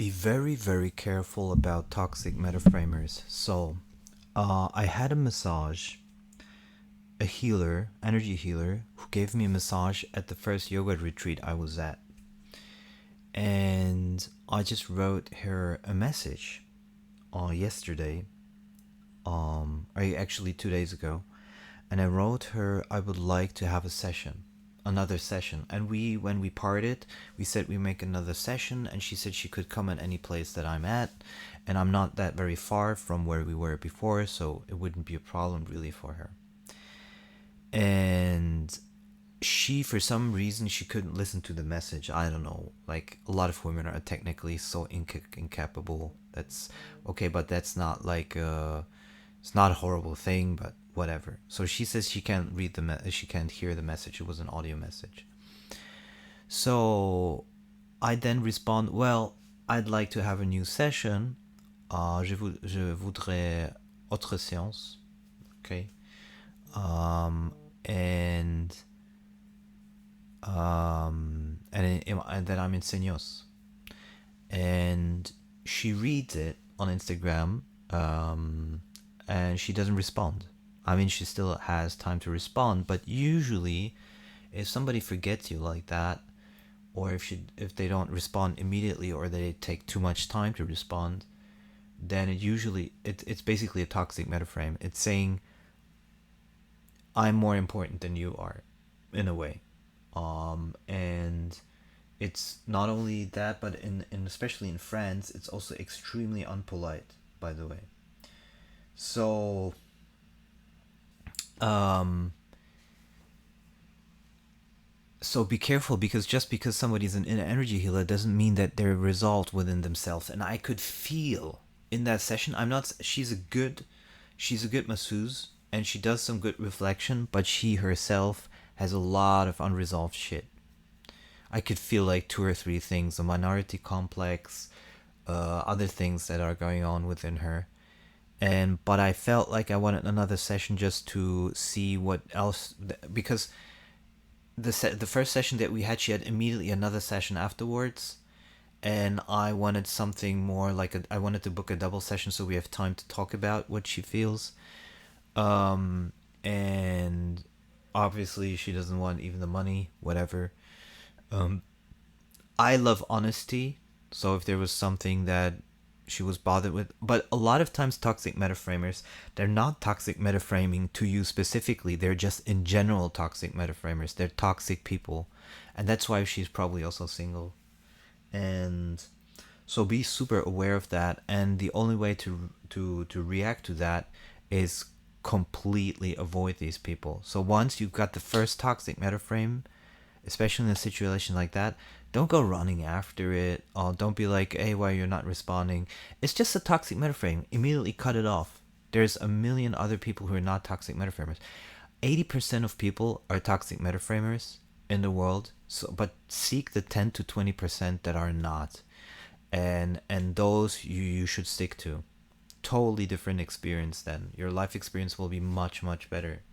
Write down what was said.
Be very, very careful about toxic metaframers. So, I had a massage, a healer, energy healer, who gave me a massage at the first yoga retreat I was at. And I just wrote her a message yesterday, actually 2 days ago. And I wrote her, I would like to have a session, another session. And when we parted, we said we make another session, and she said she could come at any place that I'm at, and I'm not that very far from where we were before, so it wouldn't be a problem really for her. And she, for some reason, she couldn't listen to the message. I don't know, like, a lot of women are technically so incapable. That's okay, but that's not like it's not a horrible thing, but whatever. So she says she can't read she can't hear the message. It was an audio message. So I then respond, well, I'd like to have a new session. Je voudrais autre séance. Okay. And then I'm in Seños. And she reads it on Instagram, and she doesn't respond. I mean, she still has time to respond, but usually if somebody forgets you like that, or if they don't respond immediately, or they take too much time to respond, then it's basically a toxic metaframe. It's saying, I'm more important than you are, in a way. And it's not only that, but in especially in France, it's also extremely unpolite, by the way. So so be careful, because just because somebody's an energy healer doesn't mean that they're resolved within themselves. And I could feel in that session, she's a good masseuse, and she does some good reflection, but she herself has a lot of unresolved shit. I could feel like 2 or 3 things: a minority complex, other things that are going on within her. But I felt like I wanted another session just to see what else, because the first session that we had, she had immediately another session afterwards, and I wanted something more like I wanted to book a double session so we have time to talk about what she feels. And obviously she doesn't want even the money, whatever. I love honesty, so if there was something that she was bothered with. But a lot of times toxic metaframers, they're not toxic metaframing to you specifically, they're just in general toxic metaframers. They're toxic people, and that's why she's probably also single. And so be super aware of that, and the only way to react to that is completely avoid these people. So once you've got the first toxic metaframe, especially in a situation like that, don't go running after it. Don't be like, hey, why you're not responding? It's just a toxic metaframe. Immediately cut it off. There's a million other people who are not toxic metaframers. 80% of people are toxic metaframers in the world. So, but seek the 10 to 20% that are not, and those you should stick to. Totally different experience. Then your life experience will be much, much better.